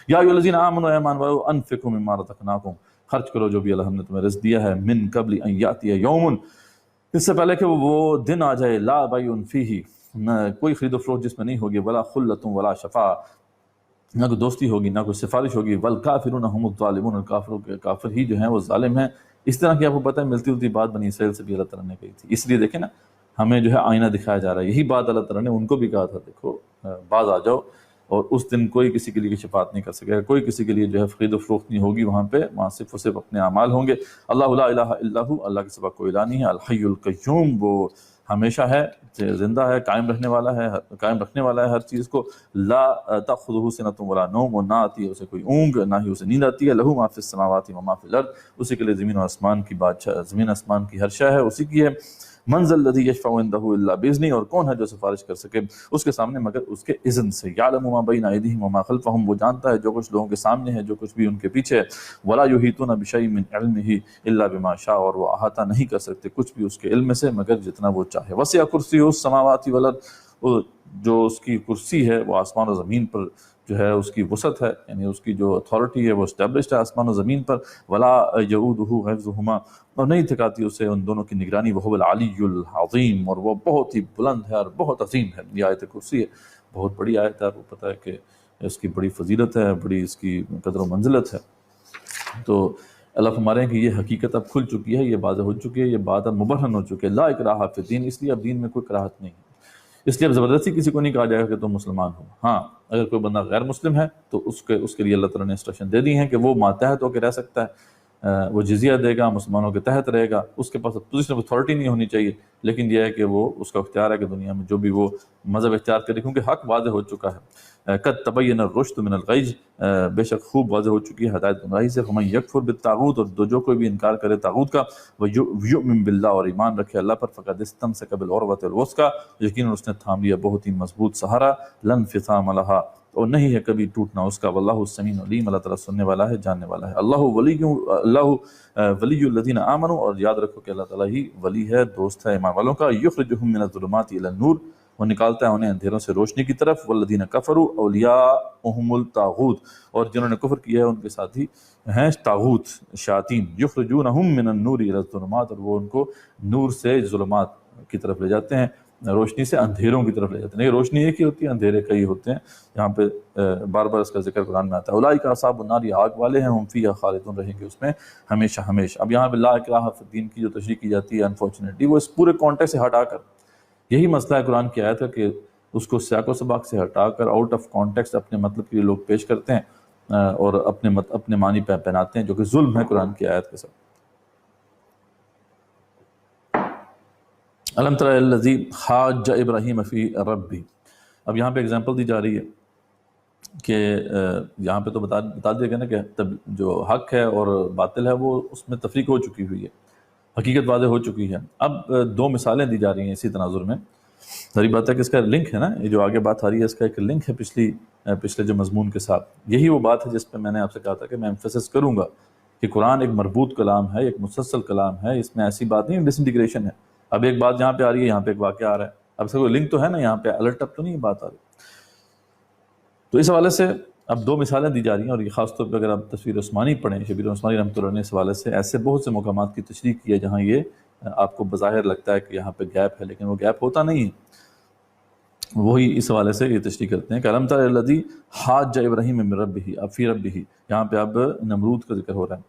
یا ایھا الذین آمنوا ایمان والو انفقوا مما رزقناکم، خرچ کرو جو بھی اللہ ہم نے تمہیں رزق دیا ہے، من قبل ان یاتی یوم، اس سے پہلے کہ وہ دن آ جائے، لا بیع فیہ، نہ کوئی خرید و فروخت جس میں نہیں ہوگی، ولا خلۃ ولا شفاع، نہ کوئی دوستی ہوگی نہ کوئی سفارش ہوگی، والکافرون هم الظالمون، اور کافر ہی جو ہیں وہ ظالم ہیں۔ اس طرح کی آپ کو پتہ ہے ملتی جلتی بات بنی اسرائیل سے بھی اللہ تعالیٰ نے کہی تھی۔ اس لیے دیکھیں نا، ہمیں جو ہے آئینہ دکھایا جا رہا ہے، یہی بات اللہ تعالیٰ نے ان کو بھی کہا تھا، دیکھو باز آ جاؤ، اور اس دن کوئی کسی کے لیے شفاعت نہیں کر سکے گا، کوئی کسی کے لیے جو ہے خرید و فروخت نہیں ہوگی وہاں پہ، وہاں صرف و صرف اپنے اعمال ہوں گے۔ اللہ لا الہ الا ہو، اللہ کے سوا کوئی الہ نہیں ہے، الحی القیوم، وہ ہمیشہ ہے، زندہ ہے، قائم رکھنے والا ہے ہر چیز کو، لا تأخذہ سنۃ ولا نوم، اور نہ آتی ہے اسے کوئی اونگ، نہ ہی اسے نیند آتی ہے، لہ ما فی السماوات و ما فی الارض، اسی کے لیے زمین و آسمان کی بادشاہ، زمین آسمان کی ہر شے ہے اسی کی ہے۔ من ذا الذی یشفع عندہ الا باذنہ، اور کون ہے جو سفارش کر سکے اس کے سامنے مگر اس کے اذن سے۔ یعلم ما بین ایدیہم وما خلفہم، وہ جانتا ہے جو کچھ لوگوں کے سامنے ہے، جو کچھ بھی ان کے پیچھے ہے۔ ولا یحیطون بشیء من علمہ الا بما شاء، اور وہ احاطہ نہیں کر سکتے کچھ بھی اس کے علم سے مگر جتنا وہ چاہے۔ وسع کرسیہ السماوات والارض، جو اس کی کرسی ہے وہ آسمان و زمین پر جو ہے اس کی وسعت ہے، یعنی اس کی جو اتھارٹی ہے وہ اسٹیبلشڈ ہے آسمان و زمین پر۔ ولا یعودہ حفظہما، اور نہیں تھکاتی اسے ان دونوں کی نگرانی، وہو العلی العظیم، اور وہ بہت ہی بلند ہے اور بہت عظیم ہے۔ یہ آیت کرسی ہے، بہت بڑی آیت ہے، آپ کو پتہ ہے کہ اس کی بڑی فضیلت ہے، بڑی اس کی قدر و منزلت ہے۔ تو اللہ فرما رہے ہیں کہ یہ حقیقت اب کھل چکی ہے، یہ واضح ہو چکی ہے، یہ بات اب مبرہن ہو چکی ہے۔ لا اکراہ فی الدین، اس لیے اب دین میں کوئی کراہت نہیں ہے، اس لیے اب زبردستی کسی کو نہیں کہا جائے گا کہ تم مسلمان ہو۔ ہاں اگر کوئی بندہ غیر مسلم ہے تو اس کے لیے اللہ تعالیٰ نے انسٹرکشن دے دی ہیں کہ وہ ماتحت ہو کے رہ سکتا ہے، وہ جزیہ دے گا، مسلمانوں کے تحت رہے گا، اس کے پاس پوزیشن آف اتھارٹی نہیں ہونی چاہیے، لیکن یہ ہے کہ وہ اس کا اختیار ہے کہ دنیا میں جو بھی وہ مذہب اختیار کرے، کیونکہ حق واضح ہو چکا ہے۔ قد تبین الرشد من الغی، بے شک خوب واضح ہو چکی ہے ہدایت گمراہی سے۔ فمن یکفر بالطاغوت، اور جو کوئی بھی انکار کرے طاغوت کا، ویؤمن باللہ، اور ایمان رکھے اللہ پر، فقد استمسک بالعروۃ الوثقی، یقیناً اس نے تھام لیا بہت ہی مضبوط سہارا، لا انفصام لہا، اور نہیں ہے کبھی ٹوٹنا اس کا۔ واللہ السمیع العلیم، اللہ تعالیٰ سننے والا ہے، جاننے والا ہے۔ اللہ ولی الذین آمنوا، اور یاد رکھو کہ اللہ تعالیٰ ہی ولی ہے، دوست ہے ایمان والوں کا۔ یخرجہم من الظلمات الی النور، وہ نکالتا ہے انہیں اندھیروں سے روشنی کی طرف۔ والذین کفروا اولیاؤہم الطاغوت، اور جنہوں نے کفر کیا ہے ان کے ساتھی ہیں طاغوت، شیاطین۔ یخرجونہم من النور الی الظلمات، اور وہ ان کو نور سے ظلمات کی طرف لے جاتے ہیں، روشنی سے اندھیروں کی طرف لے جاتے ہیں۔ نہیں، روشنی ایک ہی ہوتی ہے، اندھیرے کئی ہوتے ہیں، یہاں پہ بار بار اس کا ذکر قرآن میں آتا ہے۔ اولئک اصحاب النار، یہ آگ والے ہیں، ہم فیہا خالدون، رہیں گے اس میں ہمیشہ ہمیشہ۔ اب یہاں پہ لا اکراہ فی الدین کی جو تشریح کی جاتی ہے انفارچونیٹلی، وہ اس پورے کانٹیکسٹ سے ہٹا کر، یہی مسئلہ ہے قرآن کی آیت کا کہ اس کو سیاق و سباق سے ہٹا کر آؤٹ آف کانٹیکسٹ اپنے مطلب کے لیے لوگ پیش کرتے ہیں اور اپنے معنی پہناتے ہیں، جو کہ ظلم ہے قرآن کی آیت کے ساتھ۔ الم تر الی الذی حاج ابراہیم فی ربہ، اب یہاں پہ اگزامپل دی جا رہی ہے کہ یہاں پہ تو بتا دیا گیا نا کہ جو حق ہے اور باطل ہے وہ اس میں تفریق ہو چکی ہوئی ہے، حقیقت واضح ہو چکی ہے۔ اب دو مثالیں دی جا رہی ہیں اسی تناظر میں۔ ظاہری بات ہے کہ اس کا لنک ہے نا، یہ جو آگے بات آ رہی ہے اس کا ایک لنک ہے پچھلے جو مضمون کے ساتھ۔ یہی وہ بات ہے جس پہ میں نے آپ سے کہا تھا کہ میں ایمفیسس کروں گا کہ قرآن ایک مربوط کلام ہے، ایک مسلسل کلام ہے، اس میں ایسی بات نہیں ڈس انٹیگریشن ہے، اب ایک بات یہاں پہ آ رہی ہے، یہاں پہ ایک واقعہ آ رہا ہے، اب اس کا کوئی لنک تو ہے نا، یہاں پہ الرٹ اپ تو نہیں بات آ رہی۔ تو اس حوالے سے اب دو مثالیں دی جا رہی ہیں، اور یہ خاص طور پہ اگر آپ تصویر عثمانی پڑھیں، شبیر عثمانی رحمۃ اللہ علیہ نے اس حوالے سے ایسے بہت سے مقامات کی تشریح کی ہے جہاں یہ آپ کو بظاہر لگتا ہے کہ یہاں پہ گیپ ہے، لیکن وہ گیپ ہوتا نہیں ہے۔ وہی اس حوالے سے یہ تشریح کرتے ہیں کہ الم تر الی الذی حاج ابراہیم من ربہ، اب فی ربہ، یہاں پہ اب نمرود کا ذکر ہو رہا ہے۔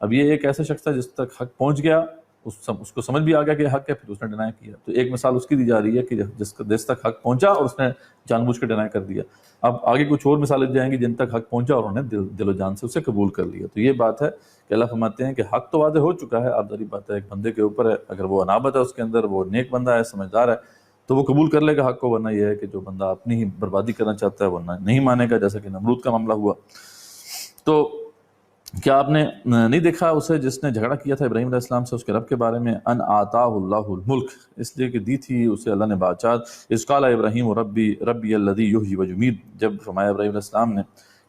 اب یہ ایک ایسا شخص تھا جس تک حق پہنچ گیا، اس کو سمجھ بھی آ گیا کہ حق ہے، پھر اس نے ڈینائی کیا۔ تو ایک مثال اس کی دی جا رہی ہے کہ جس تک حق پہنچا اور اس نے جان بوجھ کے ڈینائی کر دیا۔ اب آگے کچھ اور مثالیں دی جائیں گی جن تک حق پہنچا اور انہوں نے دل و جان سے اسے قبول کر لیا۔ تو یہ بات ہے کہ اللہ فرماتے ہیں کہ حق تو واضح ہو چکا ہے، اب ظاہری بات ہے ایک بندے کے اوپر ہے، اگر وہ انابت ہے اس کے اندر، وہ نیک بندہ ہے، سمجھدار ہے، تو وہ قبول کر لے گا حق کو، ورنہ یہ ہے کہ جو بندہ اپنی ہی بربادی کرنا چاہتا ہے وہ نہیں مانے گا، جیسا کہ نمرود کا معاملہ ہوا۔ تو کیا آپ نے نہیں دیکھا اسے جس نے جھگڑا کیا تھا ابراہیم علیہ السلام سے اس کے رب کے بارے میں؟ ان آتاہ اللہ الملک، اس لیے کہ دی تھی اسے اللہ نے بادشاہت۔ اذ قال ابراہیم ربی الذی یحیی ویمیت، جب فرمایا ابراہیم علیہ السلام نے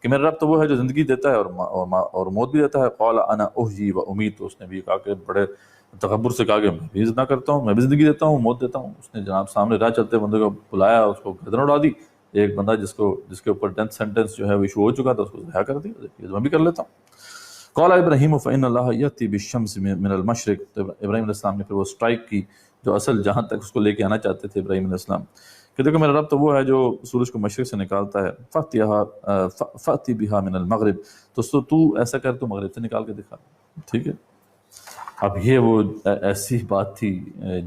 کہ میرا رب تو وہ ہے جو زندگی دیتا ہے اور موت بھی دیتا ہے۔ قال انا احیی و امیت، تو اس نے بھی کہا کہ بڑے تکبر سے کہا کہ میں بھی زندہ کرتا ہوں، میں بھی زندگی دیتا ہوں، موت دیتا ہوں۔ اس نے جناب سامنے راہ چلتے بندے کو بلایا، اس کو گردن اڑا دی، ایک بندہ جس کے اوپر ڈیتھ سینٹنس جو ہے وہ ایشو ہو چکا تھا، اس کو رہا کر دیا، یہ میں بھی کر لیتا ہوں۔ قال ابراہیم فإن اللہ یأتی بالشمس من المشرق، تو ابراہیم علیہ السلام نے پھر وہ اسٹرائک کی جو اصل جہاں تک اس کو لے کے آنا چاہتے تھے ابراہیم علیہ السلام، کہ دیکھو میرا رب تو وہ ہے جو سورج کو مشرق سے نکالتا ہے، فأتی بہا من المغرب، تو ایسا کر تو مغرب سے نکال کے دکھا، ٹھیک ہے۔ اب یہ وہ ایسی بات تھی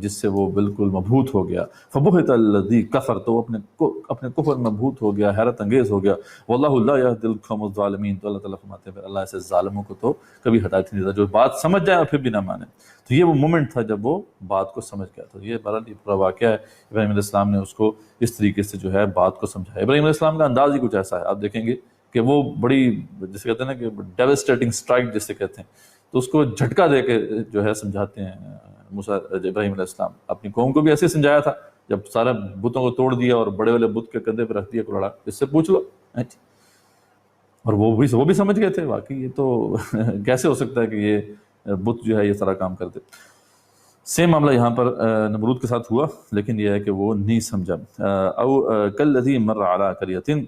جس سے وہ بالکل مبہوت ہو گیا، فبہت الذی کفر، تو اپنے کفر میں مبہوت ہو گیا، حیرت انگیز ہو گیا، واللہ لا یہدی القوم الظالمین، تو اللہ تعالیٰ فرماتے ہیں پھر اللہ ایسے ظالموں کو تو کبھی ہدایت نہیں دیتا جو بات سمجھ جائے اور پھر بھی نہ مانے۔ تو یہ وہ مومنٹ تھا جب وہ بات کو سمجھ گیا، تو یہ بہرحال یہ پورا واقعہ ہے، ابراہیم علیہ السلام نے اس کو اس طریقے سے جو ہے بات کو سمجھایا۔ ابراہیم علیہ السلام کا انداز ہی کچھ ایسا ہے، آپ دیکھیں گے کہ وہ بڑی جسے کہتے ہیں نا کہ ڈیوسٹیٹنگ اسٹرائک جسے کہتے ہیں، تو اس کو جھٹکا دے کے جو ہے سمجھاتے ہیں موسیٰ ابراہیم علیہ السلام۔ اپنی قوم کو بھی ایسے سمجھایا تھا جب سارے بتوں کو توڑ دیا اور بڑے والے بت کے کندھے پہ رکھ دیا کلہڑا، اس سے پوچھ لو، اور وہ بھی سمجھ گئے تھے واقعی یہ تو کیسے ہو سکتا ہے کہ یہ بت جو ہے یہ سارا کام کرتے۔ سیم معاملہ یہاں پر نمرود کے ساتھ ہوا، لیکن یہ ہے کہ وہ نہیں سمجھا۔ او کالذی مر علی قریۃ،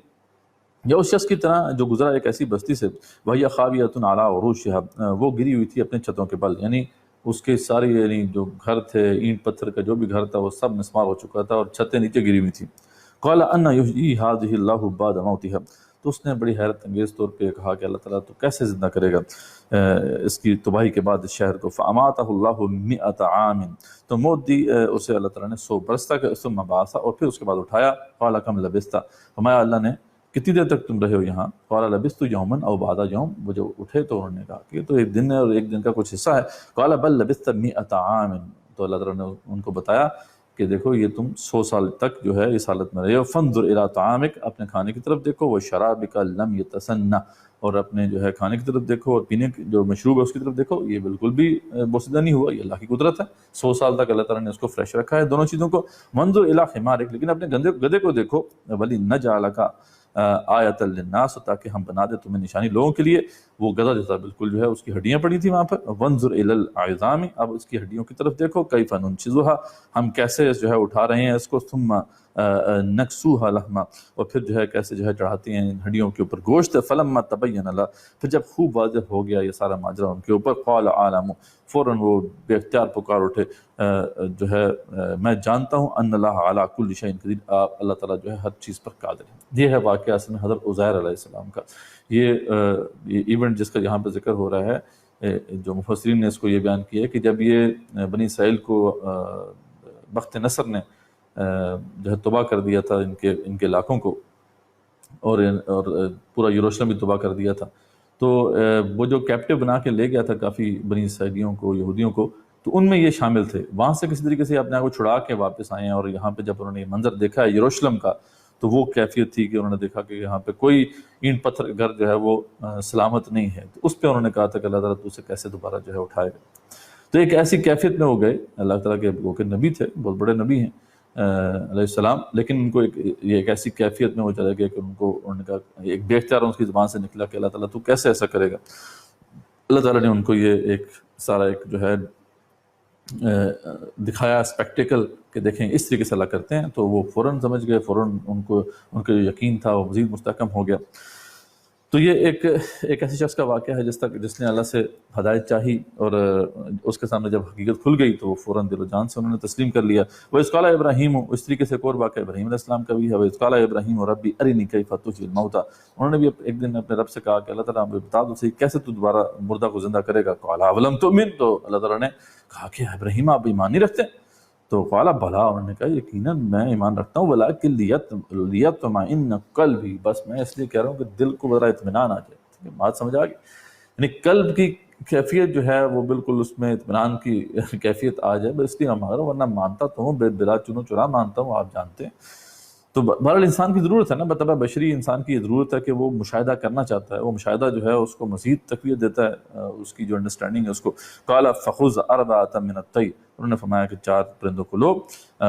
یا اس شخص کی طرح جو گزرا ایک ایسی بستی سے، وہی خاویۃ علی عروشہا، وہ گری ہوئی تھی اپنے چھتوں کے بل، یعنی اس کے ساری یعنی جو گھر تھے اینٹ پتھر کا جو بھی گھر تھا وہ سب مسمار ہو چکا تھا اور چھتیں نیچے گری ہوئی تھیں۔ قال ان یحیی ہذہ اللہ بعد موتہا، تو اس نے بڑی حیرت انگیز طور پہ کہا کہ اللہ تعالیٰ تو کیسے زندہ کرے گا اس کی تباہی کے بعد اس شہر کو، فاماتہ اللہ 100 عام، تو موت دی اسے اللہ تعالیٰ نے 100 برس تک، ثم بعث، اور پھر اس کے بعد اٹھایا۔ قال کم لبثت، فرمایا اللہ نے کتنی دیر تک تم رہے ہو یہاں؟ قال لبثت یوما او بعض یوم، وہ جو اٹھے تو انہوں نے کہا کہ یہ تو ایک دن ہے اور ایک دن کا کچھ حصہ ہے۔ قال بل لبثت 100 عام، تو اللہ تعالیٰ نے ان کو بتایا کہ دیکھو یہ تم 100 سال تک جو ہے اس حالت میں رہے ہو۔ فانظر الی طعامک، اپنے کھانے کی طرف دیکھو، وشرابک لم یتسنہ، اور اپنے جو ہے کھانے کی طرف دیکھو اور پینے کی جو مشروب ہے اس کی طرف دیکھو، یہ بالکل بھی بوسیدہ نہیں ہوا، یہ اللہ کی قدرت ہے۔ 100 سال تک اللہ تعالیٰ نے اس کو فریش رکھا ہے دونوں چیزوں کو۔ منظر الی حمارک، لیکن اپنے گدھے کو دیکھو، ولی نجعلک آیۃ للناس، تاکہ ہم بنا دے تمہیں نشانی لوگوں کے لیے۔ وہ گدھا جو تھا بالکل جو ہے اس کی ہڈیاں پڑی تھی وہاں پر۔ وانظر الی العظام، اب اس کی ہڈیوں کی طرف دیکھو، کیف ننشزھا، ہم کیسے جو ہے اٹھا رہے ہیں اس کو، ثم نکسوھا لحما، اور پھر جو ہے کیسے جو ہے چڑھاتے ہیں ہڈیوں کے اوپر گوشت۔ فلما تبین له، پھر جب خوب واضح ہو گیا یہ سارا ماجرا ان کے اوپر، قال عالم، فوراً وہ بے اختیار پکار اٹھے جو ہے میں جانتا ہوں ان اللہ علی کل شیء قدیر، اللہ تعالیٰ جو ہے ہر چیز پر قادر ہے۔ یہ ہے واقعہ اصل میں حضرت عزیر علیہ السلام کا، یہ ایونٹ جس کا یہاں پہ ذکر ہو رہا ہے، جو مفسرین نے اس کو یہ بیان کیا ہے کہ جب یہ بنی اسرائیل کو بخت نصر نے جو ہے تباہ کر دیا تھا ان کے علاقوں کو، اور پورا یروشلم بھی تباہ کر دیا تھا، تو وہ جو کیپٹیو بنا کے لے گیا تھا کافی بنی اسرائیلیوں کو، یہودیوں کو، تو ان میں یہ شامل تھے۔ وہاں سے کسی طریقے سے اپنے آپ کو چھڑا کے واپس آئے ہیں، اور یہاں پہ جب انہوں نے یہ منظر دیکھا ہے یروشلم کا، تو وہ کیفیت تھی کہ انہوں نے دیکھا کہ یہاں پہ کوئی اینٹ پتھر گھر جو ہے وہ سلامت نہیں ہے، تو اس پہ انہوں نے کہا تھا کہ اللہ تعالیٰ تو اسے کیسے دوبارہ جو ہے اٹھائے گا۔ تو ایک ایسی کیفیت میں ہو گئے اللہ تعالیٰ کے، وہ کہ نبی تھے، بہت بڑے نبی ہیں علیہ السلام، لیکن ان کو ایک ایسی کیفیت میں وہ چلے گئے کہ انہوں نے کہا، ایک بے اختیار ان کی زبان سے نکلا کہ اللہ تعالیٰ تو کیسے ایسا کرے گا۔ اللہ تعالیٰ نے ان کو یہ ایک سارا ایک جو ہے دکھایا اسپیکٹیکل کہ دیکھیں اس طریقے سے اللہ کرتے ہیں، تو وہ فوراً سمجھ گئے، فوراً ان کا جو یقین تھا وہ مزید مستحکم ہو گیا۔ تو یہ ایک ایسے شخص کا واقعہ ہے جس نے اللہ سے ہدایت چاہی، اور اس کے سامنے جب حقیقت کھل گئی تو وہ فوراً دل و جان سے انہوں نے تسلیم کر لیا۔ وَإِذْ قَالَ ابراہیم، اس طریقے سے ایک اور واقعہ ابراہیم علیہ السلام کا بھی ہے۔ وَإِذْ قَالَ ابراہیم رَبِّ أَرِنِي كَيْفَ تُحْيِي الْمَوْتَى، انہوں نے بھی ایک دن اپنے رب سے کہا کہ اللہ تعالیٰ مجھے بتا دو صحیح کیسے تو دوبارہ مردہ کو زندہ کرے گا۔ قَالَ أَوَلَمْ تُؤْمِنْ، تو اللہ تعالیٰ نے کہا کہ ابراہیم آپ ایمان نہیں رکھتے؟ تو قال بھلا، انہوں نے کہا یقیناً میں ایمان رکھتا ہوں، ولیکن لیطمئن قلبی، بس میں اس لیے کہہ رہا ہوں کہ دل کو ذرا اطمینان آ جائے۔ بات سمجھ آ گئی؟ یعنی قلب کی کیفیت جو ہے وہ بالکل اس میں اطمینان کی کیفیت آ جائے، بس اس لیے ہمارا، ورنہ مانتا تو ہوں بلا چنو چرا مانتا ہوں، آپ جانتے ہیں۔ تو بہرحال انسان کی ضرورت ہے نا، بطبع بشری انسان کی یہ ضرورت ہے کہ وہ مشاہدہ کرنا چاہتا ہے، وہ مشاہدہ جو ہے اس کو مزید تقویت دیتا ہے، اس کی جو انڈرسٹینڈنگ ہے اس کو۔ قال فخذ اربعۃ من الطیر، انہوں نے فرمایا کہ 4 پرندوں کو لو،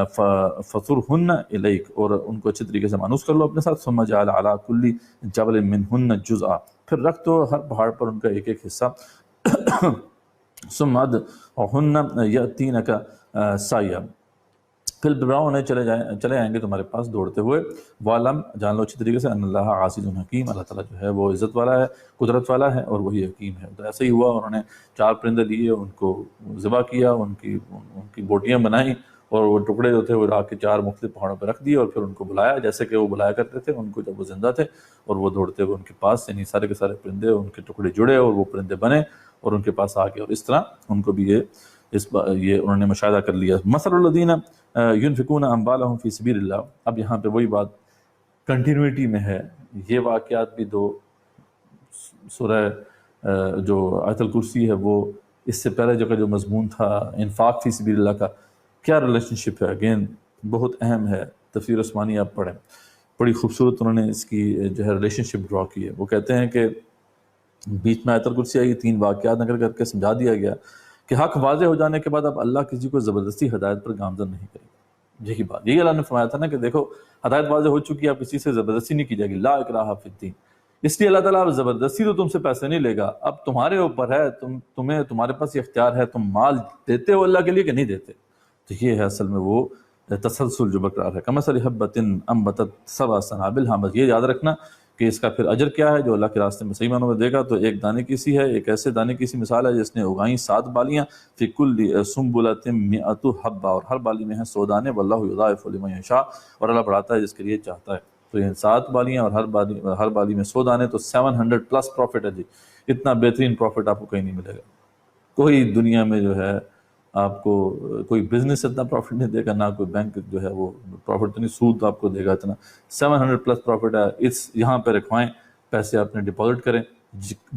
فصرہن الیک، اور ان کو اچھے طریقے سے مانوس کر لو اپنے ساتھ، ثم جعل علی کل جبل منہن جزءا، پھر رکھ دو ہر پہاڑ پر ان کا ایک ایک حصہ، ثم ادعہن یأتینک سعیا، پھر فرعون نے چلے آئیں گے تمہارے پاس دوڑتے ہوئے، وعلم جان لو اچھی طریقے سے، ان اللہ عزیز حکیم، اللہ تعالیٰ جو ہے وہ عزت والا ہے، قدرت والا ہے، اور وہی حکیم ہے۔ تو ایسے ہی ہوا، انہوں نے 4 پرندے لیے، ان کو ذبح کیا، ان کی بوٹیاں بنائیں، اور وہ ٹکڑے جو تھے وہ لا کے 4 مختلف پہاڑوں پہ رکھ دیے، اور پھر ان کو بلایا جیسے کہ وہ بلایا کرتے تھے ان کو جب وہ زندہ تھے، اور وہ دوڑتے ہوئے ان کے پاس، یعنی سارے کے سارے پرندے ان کے ٹکڑے جڑے اور وہ پرندے بنے اور ان کے پاس آ گئے، اور اس طرح ان کو بھی یہ انہوں نے مشاہدہ کر لیا۔ مثل الذین ينفقون اموالهم فی سبیل اللہ، اب یہاں پہ وہی بات کنٹینیوٹی میں ہے، یہ واقعات بھی دو سورہ جو آیت الکرسی ہے وہ اس سے پہلے جو مضمون تھا انفاق فی سبیل اللہ کا، کیا ریلیشن شپ ہے، اگین بہت اہم ہے، تفسیر عثمانی آپ پڑھیں، بڑی خوبصورت انہوں نے اس کی جو ہے ریلیشن شپ ڈرا کی ہے۔ وہ کہتے ہیں کہ بیچ میں آیت الکرسی آئی، 3 واقعات نقل کر کے سمجھا دیا گیا کہ حق واضح ہو جانے کے بعد اب اللہ کسی کو زبردستی ہدایت پر گامزن نہیں کرے گا۔ یہی بات، یہی اللہ نے فرمایا تھا نا کہ دیکھو ہدایت واضح ہو چکی ہے، اب کسی سے زبردستی نہیں کی جائے گی، لا اکراہ فی الدین، اس لیے اللہ تعالیٰ اب زبردستی تو تم سے پیسے نہیں لے گا، اب تمہارے اوپر ہے، تمہارے پاس یہ اختیار ہے، تم مال دیتے ہو اللہ کے لیے کہ نہیں دیتے۔ تو یہ ہے اصل میں وہ تسلسل جو برقرار ہے۔ کمثل حبۃ انبتت سبع سنابل، ہاں بس یہ یاد رکھنا کہ اس کا پھر اجر کیا ہے جو اللہ کے راستے میں صحیح معنوں میں دے گا، تو ایک دانے کی سی ہے، ایک ایسے دانے کی سی مثال ہے جس نے اگائیں 7 بالیاں، فی کل سنبلۃ مئۃ حبہ، اور ہر بالی میں ہیں 100 دانے، واللہ یضاعف لمن یشاء، اور اللہ بڑھاتا ہے جس کے لیے چاہتا ہے۔ تو یہ 7 بالیاں اور ہر بالی میں 100 دانے، تو 700 پلس پروفٹ ہے جی، اتنا بہترین پروفٹ آپ کو کہیں نہیں ملے گا، کوئی دنیا میں جو ہے آپ کو کوئی بزنس اتنا پروفٹ نہیں دے گا، نہ کوئی بینک جو ہے وہ پروفٹ تو نہیں، سود آپ کو دے گا اتنا، 700 پلس پروفٹ ہے، اس یہاں پہ رکھوائیں پیسے اپنے ڈپازٹ کریں،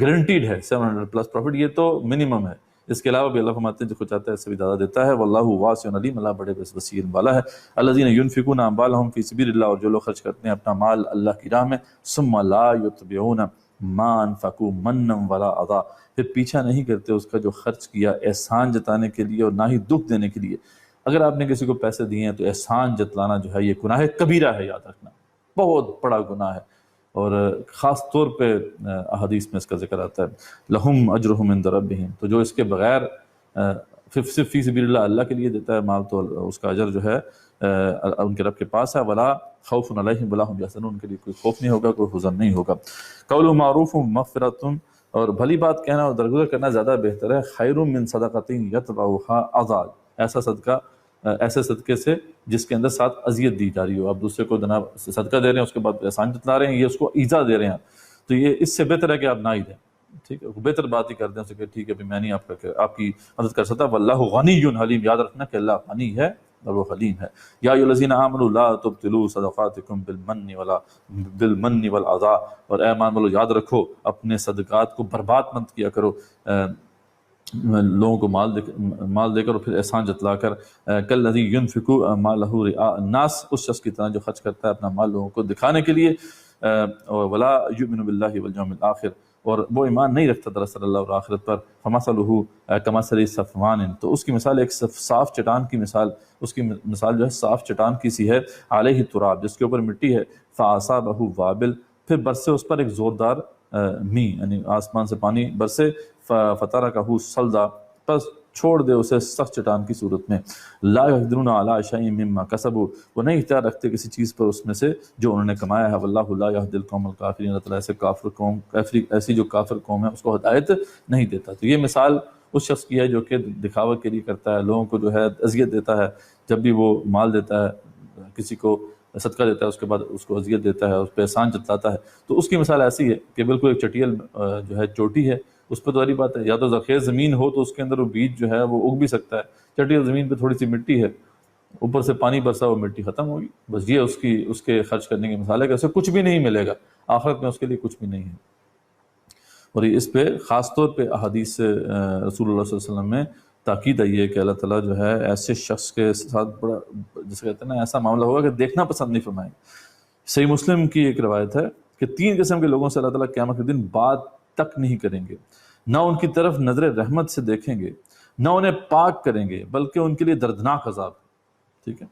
گارنٹیڈ ہے 700 پلس پروفٹ، یہ تو منیمم ہے، اس کے علاوہ بھی اللہ فرماتے ہیں جو کچھ چاہتا ہے اس سے بھی زیادہ دیتا ہے، واللہ واسع علیم، اللہ بڑے وسیع والا ہے۔ الذین ینفقون اموالهم فی سبیل اللہ، اور جو لوگ خرچ کرتے ہیں اپنا مال اللہ کی راہ میں، ثم لا یتبعون ما انفقوا منا ولا اذى، پھر پیچھا نہیں کرتے اس کا جو خرچ کیا احسان جتانے کے لیے اور نہ ہی دکھ دینے کے لیے۔ اگر آپ نے کسی کو پیسے دیے ہیں تو احسان جتلانا جو ہے یہ گناہ کبیرہ ہے، یاد رکھنا بہت بڑا گناہ ہے، اور خاص طور پہ احادیث میں اس کا ذکر آتا ہے، لہم اجرہم عند ربہم، تو جو اس کے بغیر صرف فی سبیل اللہ اللہ کے لیے دیتا ہے مال، تو اس کا اجر جو ہے ان کے رب کے پاس ہے، ولا خوف علیہم ولا هم یحزنون، ان کے لیے کوئی خوف نہیں ہوگا، کوئی حزن نہیں ہوگا۔ قول معروف مغفرۃ، اور بھلی بات کہنا اور درگزر کرنا زیادہ بہتر ہے، خیر من صدقۃ یتبعها اذى، ایسا صدقہ ایسے صدقے سے جس کے اندر ساتھ اذیت دی جا رہی ہو، آپ دوسرے کو جناب صدقہ دے رہے ہیں اس کے بعد احسان جتلا رہے ہیں، یہ اس کو ایذا دے رہے ہیں، تو یہ اس سے بہتر ہے کہ آپ نہ ہی دیں، ٹھیک ہے، بہتر بات ہی کر دیں اسے کہ ٹھیک ہے میں نہیں آپ کی مدد کر سکتا، واللہ غنی حلیم، یاد رکھنا کہ اللہ غنی ہے اور وہ حلیم ہے۔ یا ایھا الذین آمنوا لا تبطلوا صدقاتکم بالمن والاذى، اور اے ایمان والو یاد رکھو اپنے صدقات کو برباد مت کیا کرو لوگوں کو مال دے کر اور پھر احسان جتلا کر، کالذی ینفق مالہ رئاء الناس، اس شخص کی طرح جو خرچ کرتا ہے اپنا مال لوگوں کو دکھانے کے لیے، ولا یؤمن باللہ والیوم الآخر، اور وہ ایمان نہیں رکھتا دراصل اللہ اور آخرت پر، فمثلہ کمثل صفوان، تو اس کی مثال ایک صاف چٹان کی مثال، اس کی مثال جو ہے صاف چٹان کی سی ہے، علیہ تراب، جس کے اوپر مٹی ہے، فاصابہ وابل، پھر برسے اس پر ایک زوردار می، یعنی آسمان سے پانی برسے، فترکہ صلدا، بس چھوڑ دے اسے سخت چٹان کی صورت میں، لا یقدرون علی شیء مما کسبوا، وہ نہیں اختیار رکھتے کسی چیز پر اس میں سے جو انہوں نے کمایا ہے، واللہ لا یہدی القوم الکافرین، اللہ تعالیٰ ایسے کافر قوم، ایسی جو کافر قوم ہے اس کو ہدایت نہیں دیتا۔ تو یہ مثال اس شخص کی ہے جو کہ دکھاوے کے لیے کرتا ہے، لوگوں کو جو ہے اذیت دیتا ہے، جب بھی وہ مال دیتا ہے کسی کو صدقہ دیتا ہے اس کے بعد اس کو اذیت دیتا ہے، اس پہ احسان جتلاتا ہے، تو اس کی مثال ایسی ہے کہ بالکل ایک چٹیل جو ہے چوٹی ہے، اس پہ تو ساری بات ہے، یا تو زرخیز زمین ہو تو اس کے اندر وہ بیج جو ہے وہ اگ بھی سکتا ہے، چٹیل زمین پہ تھوڑی سی مٹی ہے، اوپر سے پانی برسا وہ مٹی ختم ہوگی، بس یہ اس کے خرچ کرنے کی مثال ہے کہ اسے کچھ بھی نہیں ملے گا آخرت میں، اس کے لیے کچھ بھی نہیں ہے۔ اور اس پہ خاص طور پہ احادیث رسول اللہ صلی اللہ علیہ وسلم میں تاکید آئی ہے کہ اللہ تعالیٰ جو ہے ایسے شخص کے ساتھ بڑا، جسے کہتے ہیں نا، ایسا معاملہ ہوگا کہ دیکھنا پسند نہیں فرمائیں گے۔ صحیح مسلم کی ایک روایت ہے کہ 3 قسم کے لوگوں سے اللہ تعالیٰ قیامت کے دن بات تک نہیں کریں گے، نہ ان کی طرف نظر رحمت سے دیکھیں گے، نہ انہیں پاک کریں گے، بلکہ ان کے لیے دردناک عذاب، ٹھیک ہے۔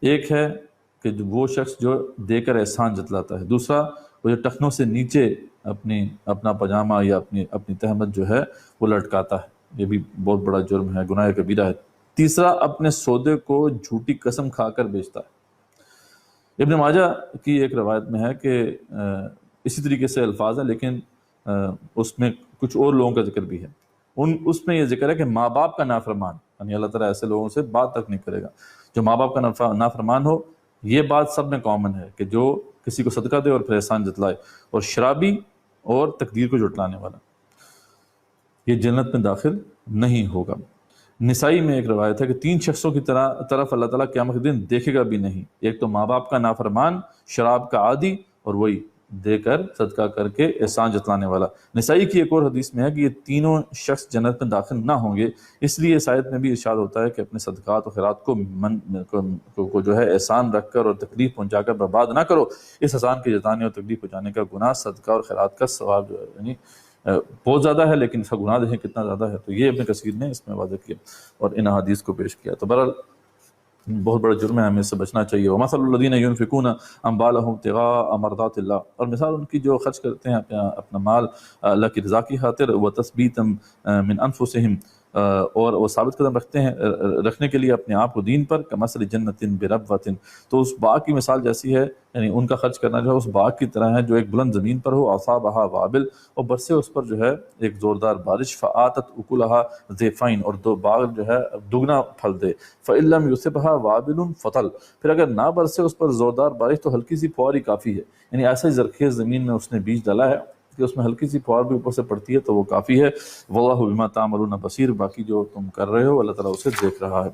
ایک ہے کہ وہ شخص جو دے کر احسان جتلاتا ہے، دوسرا وہ جو ٹخنوں سے نیچے اپنا پاجامہ یا اپنی تہمت جو ہے وہ لٹکاتا ہے، یہ بھی بہت بڑا جرم ہے، گناہ کبیرہ ہے، تیسرا اپنے سودے کو جھوٹی قسم کھا کر بیچتا ہے۔ ابن ماجہ کی ایک روایت میں ہے کہ اسی طریقے سے الفاظ ہیں، لیکن اس میں کچھ اور لوگوں کا ذکر بھی ہے۔ اس میں یہ ذکر ہے کہ ماں باپ کا نافرمان، یعنی اللہ تعالیٰ ایسے لوگوں سے بات تک نہیں کرے گا جو ماں باپ کا نافرمان ہو۔ یہ بات سب میں کامن ہے کہ جو کسی کو صدقہ دے اور پھر احسان جتلائے، اور شرابی اور تقدیر کو جھٹلانے والا، یہ جنت میں داخل نہیں ہوگا۔ نسائی میں ایک روایت ہے کہ 3 شخصوں کی طرف اللہ تعالیٰ قیامت کے دن دیکھے گا بھی نہیں، ایک تو ماں باپ کا نافرمان، شراب کا عادی، اور وہی دے کر صدقہ کر کے احسان جتلانے والا۔ نسائی کی ایک اور حدیث میں ہے کہ یہ تینوں شخص جنت میں داخل نہ ہوں گے، اس لیے اس آیت میں بھی ارشاد ہوتا ہے کہ اپنے صدقات و خیرات کو جو ہے احسان رکھ کر اور تکلیف پہنچا کر برباد نہ کرو۔ اس احسان کے جتانے اور تکلیف پہنچانے کا گناہ صدقہ اور خیرات کا ثواب جو ہے یعنی بہت زیادہ ہے، لیکن اس کا گناہ دیکھیں کتنا زیادہ ہے۔ تو یہ ابن کثیر نے اس میں واضح کیا اور ان احادیث کو پیش کیا۔ تو بہرحال بہت بڑا جرم ہے، ہمیں اس سے بچنا چاہیے۔ وَمَثَلُ الَّذِينَ يُنْفِقُونَ أَمْوَالَهُمْ ابْتِغَاءَ مَرْضَاتِ اللَّهِ، اور مثال ان کی جو خرچ کرتے ہیں اپنا مال اللہ کی رضا کی خاطر، وَتَثْبِيتًا مِنْ أَنفُسِهِمْ، اور وہ ثابت قدم رکھنے کے لیے اپنے آپ کو دین پر، کَمَثَلِ جَنَّةٍ بِرَبْوَةٍ، تو اس باغ کی مثال جیسی ہے، یعنی ان کا خرچ کرنا جو ہے اس باغ کی طرح ہے جو ایک بلند زمین پر ہو، أَصَابَهَا وَابِلٌ، اور برسے اس پر جو ہے ایک زوردار بارش، فَآتَتْ أُكُلَهَا ضِعْفَيْنِ، اور دو باغ جو ہے دگنا پھل دے، فَإِن لَّمْ يُصِبْهَا وَابِلٌ فَطَلٌ، پھر اگر نہ برسے اس پر زوردار بارش تو ہلکی سی فوار ہی کافی ہے، یعنی ایسا ہی زرخیز زمین میں اس نے بیج ڈالا ہے کہ اس میں ہلکی سی فوار بھی اوپر سے پڑتی ہے تو وہ کافی ہے۔ واللہ بما تعملون بصیر، باقی جو تم کر رہے ہو اللہ تعالیٰ اسے دیکھ رہا ہے۔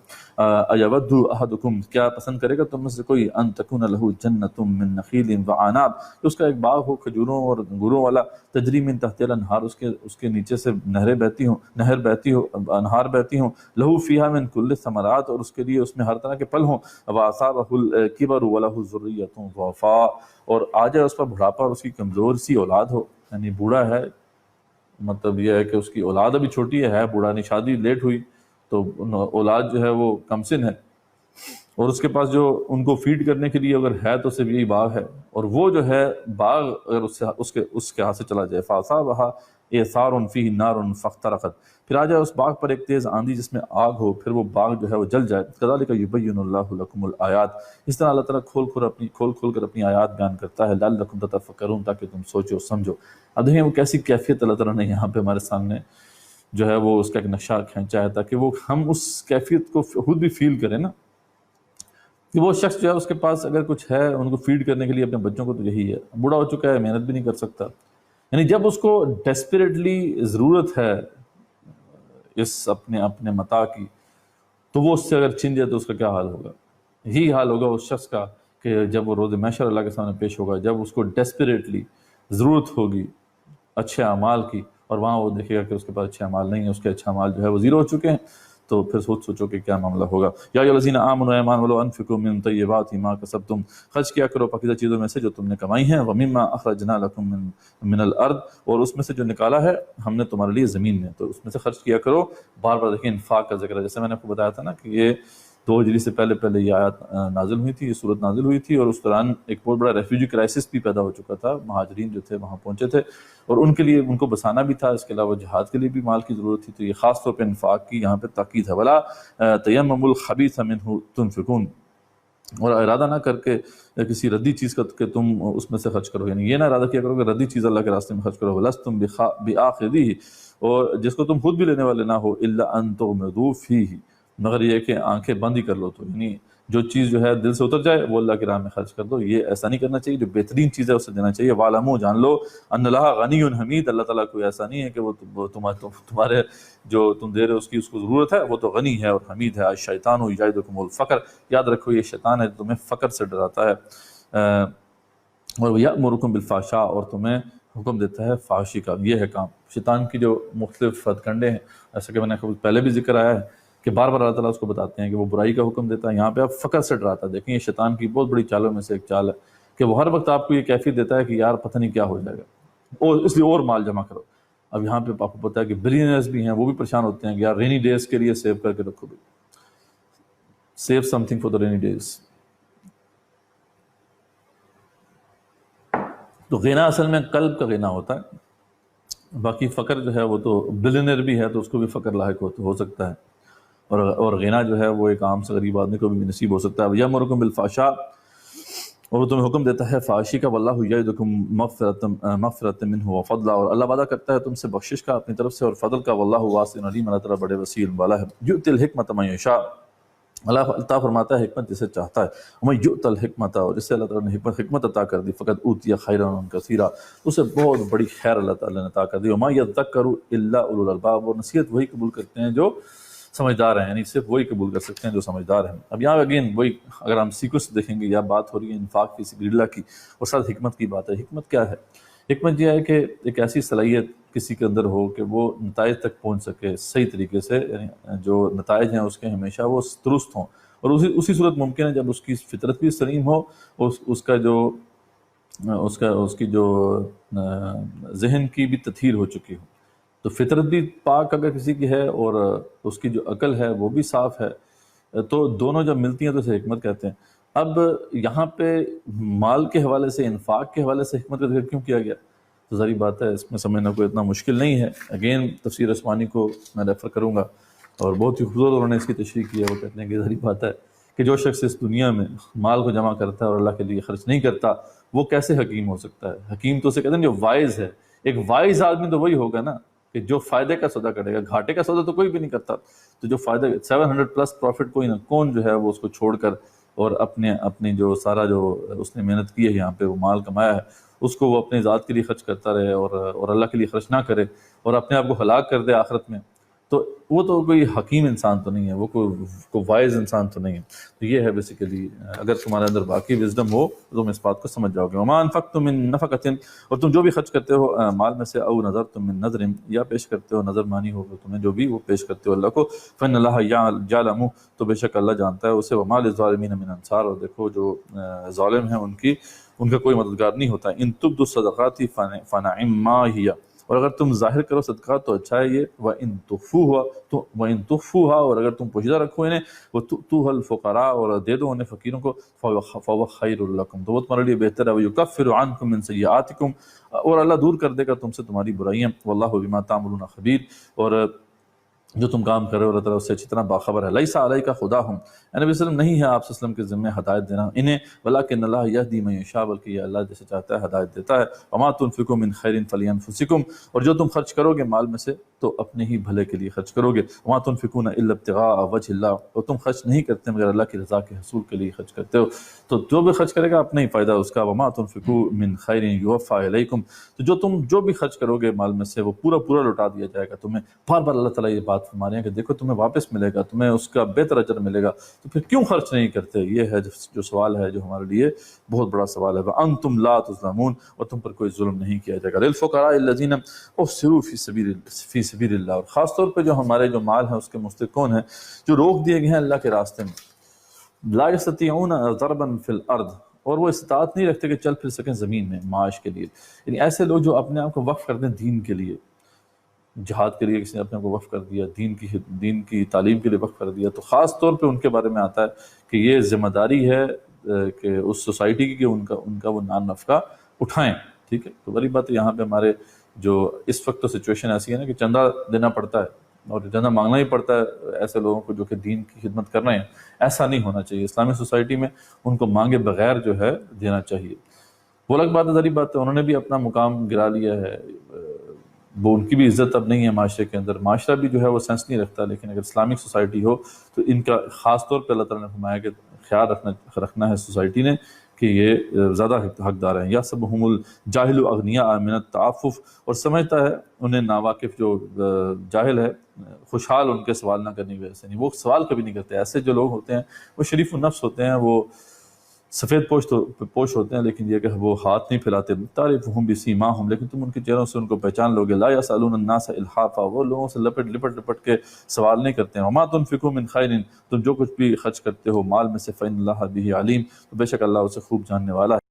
ایود احدکم، کیا پسند کرے گا تم میں سے کوئی، ان تکون لہ جنۃ من نخیل وعناب، اس کا ایک باغ ہو کھجوروں اور انگوروں والا، تجری من تحتها الانہار، اس کے نیچے سے نہر بہتی ہوں، انہار بہتی ہوں، لہو فیہا من کل الثمرات، اور اس کے لیے اس میں ہر طرح کے پھل ہوں، واصابہ الکبر ولہ ذریۃ ضعفاء، اور آ جائے اس پر بڑھاپا اور اس کی کمزور سی اولاد ہو، یعنی بوڑھا ہے، مطلب یہ ہے کہ اس کی اولاد ابھی چھوٹی ہے بوڑھا نہیں، شادی لیٹ ہوئی تو اولاد جو ہے وہ کم سن ہے، اور اس کے پاس جو ان کو فیڈ کرنے کے لیے اگر ہے تو صرف یہی باغ ہے، اور وہ جو ہے باغ اگر اس کے ہاتھ سے چلا جائے، فَأَصَابَهَا إِعْصَارٌ فِيهِ نَارٌ فَاخْتَرَقَتْ، پھر آ جائے اس باغ پر ایک تیز آندھی جس میں آگ ہو، پھر وہ باغ جو ہے وہ جل جائے، كَذَلِكَ يُبَيِّنُ اللَّهُ لَكُمُ الْآيَاتِ، اس طرح اللہ تعالیٰ کھول کھول کر اپنی آیات بیان کرتا ہے، لَعَلَّكُمْ تَتَفَكَّرُونَ، تاکہ تم سوچو سمجھو۔ اب دیکھیں وہ کیسی کیفیت اللہ تعالیٰ نے یہاں پہ ہمارے سامنے جو ہے وہ اس کا ایک نقشہ کھینچا ہے، تاکہ وہ ہم اس کیفیت کو خود بھی فیل کریں نا، کہ وہ شخص جو ہے اس کے پاس اگر کچھ ہے ان کو فیڈ کرنے کے لیے اپنے بچوں کو، تو یہی ہے، بوڑھا ہو چکا ہے محنت بھی نہیں کر سکتا، یعنی جب اس کو ڈیسپریٹلی ضرورت ہے اس اپنے متاع کی، تو وہ اس سے اگر چھن جائے تو اس کا کیا حال ہوگا؟ یہی حال ہوگا اس شخص کا کہ جب وہ روز محشر اللہ کے سامنے پیش ہوگا، جب اس کو ڈیسپریٹلی ضرورت ہوگی اچھے اعمال کی، اور وہاں وہ دیکھے گا کہ اس کے پاس اچھے اعمال نہیں ہیں، اس کے اچھے اعمال جو ہے وہ زیرو ہو چکے ہیں، تو پھر سوچو کہ کیا معاملہ ہوگا۔ یا ایھا الذین آمنوا ایمان والو انفقوا من طیبات ما کسبتم، خرچ کیا کرو پاکیزہ چیزوں میں سے جو تم نے کمائی ہیں، ومما اخرجنا لکم من الارض، اور اس میں سے جو نکالا ہے ہم نے تمہارے لیے زمین میں، تو اس میں سے خرچ کیا کرو۔ بار بار دیکھیں انفاق کا ذکر ہے، جیسے میں نے آپ کو بتایا تھا نا کہ یہ 2 ہجری سے پہلے یہ آیات نازل ہوئی تھی، یہ صورت نازل ہوئی تھی، اور اس دوران ایک بہت بڑا ریفیوجی کرائسس بھی پیدا ہو چکا تھا، مہاجرین جو تھے وہاں پہنچے تھے اور ان کے لیے ان کو بسانا بھی تھا، اس کے علاوہ جہاد کے لیے بھی مال کی ضرورت تھی، تو یہ خاص طور پہ انفاق کی یہاں پہ تاکید ہے۔ ولا تیمموا الخبیث منہ تنفقون، اور ارادہ نہ کر کے کسی ردی چیز کا کہ تم اس میں سے خرچ کرو، یعنی یہ نہ ارادہ کیا کرو کہ ردی چیز اللہ کے راستے میں خرچ کرو، ولستم بآخذیہ، اور جس کو تم خود بھی لینے والے نہ ہو، الا ان تغمضوا فیہ، مگر یہ کہ آنکھیں بند ہی کر لو، تو یعنی جو چیز جو ہے دل سے اتر جائے وہ اللہ کی راہ میں خرچ کر دو، یہ ایسا نہیں کرنا چاہیے، جو بہترین چیز ہے اسے دینا چاہیے۔ وَاعْلَمُوا، جان لو، ان اللہ غنی حمید، اللہ تعالیٰ کوئی ایسا نہیں ہے کہ وہ تمہارے جو تم دے رہے ہو اس کو ضرورت ہے، وہ تو غنی ہے اور حمید ہے۔ الشیطان یعدکم الفقر، یاد رکھو یہ شیطان ہے جو تمہیں فقر سے ڈراتا ہے، اور یأمرکم بالفحشاء، اور تمہیں حکم دیتا ہے فحاشی کا۔ یہ ہے کام شیطان کی جو مختلف ہتھ کنڈے ہیں، ایسا کہ میں نے پہلے بھی ذکر آیا ہے کہ بار بار اللہ تعالیٰ اس کو بتاتے ہیں کہ وہ برائی کا حکم دیتا ہے، یہاں پہ آپ فقر سے ڈراتا ہے۔ دیکھیں یہ شیطان کی بہت بڑی چالوں میں سے ایک چال ہے کہ وہ ہر وقت آپ کو یہ کیفیت دیتا ہے کہ یار پتہ نہیں کیا ہو جائے گا، اور اس لیے اور مال جمع کرو۔ اب یہاں پہ آپ کو پتہ ہے کہ بلینئرز بھی ہیں، وہ بھی پریشان ہوتے ہیں کہ یار رینی ڈیز کے لیے سیو کر کے رکھو، بھی save something for the rainy days. تو غنا اصل میں قلب کا غنا ہوتا ہے، باقی فقر جو ہے وہ تو بلینئر بھی ہے تو اس کو بھی فقر لاحق ہو سکتا ہے۔ اور غنا جو ہے وہ ایک عام سے غریب آدمی کو بھی نصیب ہو سکتا ہے. یامرکم بالفحشاء، اور وہ تمہیں حکم دیتا ہے فحاشی کا. واللہ یعدکم مغفرۃ منہ وفضلا، اور اللہ وعدہ کرتا ہے تم سے بخشش کا اپنی طرف سے اور فضل کا. واللہ واسع علیم، اللہ تعالیٰ بڑے وسیع والا ہے. یؤتی الحکمۃ من یشاء، اللہ تعالیٰ فرماتا ہے حکمت جسے چاہتا ہے. ومن یؤت الحکمۃ، اور جسے اللہ تعالیٰ نے حکمت عطا کر دی، فقد اوتی خیرا کثیرا، اسے بہت بڑی خیر اللہ تعالیٰ نے عطا کر دی. وما یذکر الا اولو الالباب، اور نصیحت وہی قبول کرتے ہیں جو سمجھدار ہیں، یعنی صرف وہی قبول کر سکتے ہیں جو سمجھدار ہیں. اب یہاں اگین وہی اگر ہم سیکوینس دیکھیں گے، یا بات ہو رہی ہے انفاق فی سبیل اللہ کی، اور ساتھ حکمت کی بات ہے. حکمت کیا ہے؟ حکمت یہ ہے کہ ایک ایسی صلاحیت کسی کے اندر ہو کہ وہ نتائج تک پہنچ سکے صحیح طریقے سے، یعنی جو نتائج ہیں اس کے ہمیشہ وہ درست ہوں. اور اسی صورت ممکن ہے جب اس کی فطرت بھی سلیم ہو، اس کی جو ذہن کی بھی تطہیر ہو چکی ہو. تو فطرت بھی پاک اگر کسی کی ہے اور اس کی جو عقل ہے وہ بھی صاف ہے، تو دونوں جب ملتی ہیں تو اسے حکمت کہتے ہیں. اب یہاں پہ مال کے حوالے سے، انفاق کے حوالے سے حکمت کا ذکر کیوں کیا گیا؟ تو ظاہری بات ہے اس میں سمجھنا کوئی اتنا مشکل نہیں ہے. اگین تفسیر عثمانی کو میں ریفر کروں گا، اور بہت ہی خوبصورت انہوں نے اس کی تشریح کی ہے. وہ کہتے ہیں کہ ظاہری بات ہے کہ جو شخص اس دنیا میں مال کو جمع کرتا ہے اور اللہ کے لیے خرچ نہیں کرتا، وہ کیسے حکیم ہو سکتا ہے؟ حکیم تو اسے کہتے ہیں جو وائز ہے. ایک وائز آدمی تو وہی ہوگا نا کہ جو فائدے کا سودا کرے گا، گھاٹے کا سودا تو کوئی بھی نہیں کرتا. تو جو فائدہ 700+ پروفٹ کوئی نہ کون جو ہے وہ اس کو چھوڑ کر اور اپنی جو سارا جو اس نے محنت کی ہے یہاں پہ وہ مال کمایا ہے، اس کو وہ اپنے ذات کے لیے خرچ کرتا رہے اور اللہ کے لیے خرچ نہ کرے اور اپنے آپ کو ہلاک کر دے آخرت میں، تو وہ تو کوئی حکیم انسان تو نہیں ہے، وہ کوئی وائز انسان تو نہیں ہے. تو یہ ہے بیسیکلی، اگر تمہارے اندر باقی وزڈم ہو تو تم اس بات کو سمجھ جاؤ گے. وما انفقتم من نفقۃ، اور تم جو بھی خرچ کرتے ہو مال میں سے، او نذرتم من نذر، یا پیش کرتے ہو نظر مانی ہوگا تمہیں جو بھی وہ پیش کرتے ہو اللہ کو، فإن اللہ یعلم، تو بے شک اللہ جانتا ہے اسے. وما للظالمین من انصار، اور دیکھو جو ظالم ہیں ان کا کوئی مددگار نہیں ہوتا. ان تبدوا الصدقات فنعم ما ہی، اور اگر تم ظاہر کرو صدقات تو اچھا ہے یہ. وَإِن تُخْفُوهَا، اور اگر تم پوشیدہ رکھو انہیں، وَتُؤْتُوهَا الْفُقَرَاءَ، اور دے دو انہیں فقیروں کو، فَهُوَ خَيْرٌ لَكُمْ، تو وہ تمہارے لیے بہتر ہے. وَيُكَفِّرُ عَنْكُم مِّن سَيِّئَاتِكُمْ، اور اللہ دور کر دے گا تم سے تمہاری برائیاں. وَاللَّهُ بِمَا تَعْمَلُونَ خَبِيرٌ، اور جو تم کام کر رہے ہو اللہ تعالیٰ اس سے اچھی طرح باخبر ہے. لیس علیک ہداہم، نبی وسلم نہیں ہے آپ وسلم کے ذمہ ہدایت دینا انہیں، ولکن اللہ یہدی من یشاء، بلکہ یہ اللہ جسے چاہتا ہے ہدایت دیتا ہے. وما تنفقوا من خیر فلانفسکم، اور جو تم خرچ کرو گے مال میں سے تو اپنے ہی بھلے کے لیے خرچ کرو گے. وما تنفقون الا ابتغاء وجہ اللہ، اور تم خرچ نہیں کرتے مگر اللہ کی رضا کے حصول کے لیے خرچ کرتے ہو، تو جو بھی خرچ کرے گا اپنا ہی فائدہ اس کا. وما تنفقوا من خیر یوفى الیکم، تو تم جو بھی خرچ کرو گے مال میں سے وہ پورا لوٹا دیا جائے گا تمہیں. بار بار اللہ تعالیٰ یہ بات فرما رہے ہیں کہ دیکھو تمہیں واپس ملے گا، تمہیں اس کا بہتر اجر ملے گا، تو پھر کیوں خرچ نہیں کرتے؟ یہ ہے جو سوال ہے جو ہمارے لیے بہت بڑا سوال ہے. وانتم لا تظلمون، اور تم پر کوئی ظلم نہیں کیا جائے گا. للفقراء الذین احصروا فی سبیل اللہ، اور خاص طور پہ جو ہمارے جو مال ہیں اس کے مستحق کون ہیں؟ جو روک دیے گئے ہیں اللہ کے راستے میں. لا یستطیعون ضربا فی الارض، اور وہ استطاعت نہیں رکھتے کہ چل پھر سکیں زمین میں معاش کے لیے. یعنی ایسے لوگ جو اپنے آپ کو وقف کر دیں دین کے لیے، جہاد کے لیے کسی نے اپنے کو وقف کر دیا، دین کی تعلیم کے لیے وقف کر دیا، تو خاص طور پہ ان کے بارے میں آتا ہے کہ یہ ذمہ داری ہے کہ اس سوسائٹی کی کہ ان کا وہ نان نفقہ اٹھائیں. ٹھیک ہے، تو بڑی بات ہے یہاں پہ ہمارے جو اس وقت تو سچویشن ایسی ہے نا کہ چندہ دینا پڑتا ہے اور چندہ مانگنا ہی پڑتا ہے ایسے لوگوں کو جو کہ دین کی خدمت کر رہے ہیں. ایسا نہیں ہونا چاہیے. اسلامی سوسائٹی میں ان کو مانگے بغیر جو ہے دینا چاہیے. وہ الگ بات ہے، ذری بات ہے، انہوں نے بھی اپنا مقام گرا لیا ہے، وہ ان کی بھی عزت اب نہیں ہے معاشرے کے اندر. معاشرہ بھی جو ہے وہ سینس نہیں رکھتا. لیکن اگر اسلامک سوسائٹی ہو تو ان کا خاص طور پہ اللہ تعالیٰ نے فرمایا کہ خیال رکھنا ہے سوسائٹی نے کہ یہ زیادہ حقدار ہیں. یحسبهم الجاہل اغنیاء من التعفف، اور سمجھتا ہے انہیں ناواقف جو جاہل ہے خوشحال ان کے سوال نہ کرنے کی وجہ سے. نہیں، وہ سوال کبھی نہیں کرتے. ایسے جو لوگ ہوتے ہیں وہ شریف النفس ہوتے ہیں، وہ سفید پوش ہوتے ہیں، لیکن یہ کہ وہ ہاتھ نہیں پھیلاتے. تعرفهم بسیماہم، لیکن تم ان کے چہروں سے ان کو پہچان لوگے. لا یسألون الناس الحافا، وہ لوگوں سے لپٹ کے سوال نہیں کرتے ہیں. وما تنفقوا من خیر، تم جو کچھ بھی خرچ کرتے ہو مال میں سے، فإن اللہ بہ علیم، تو بے شک اللہ اسے خوب جاننے والا ہے.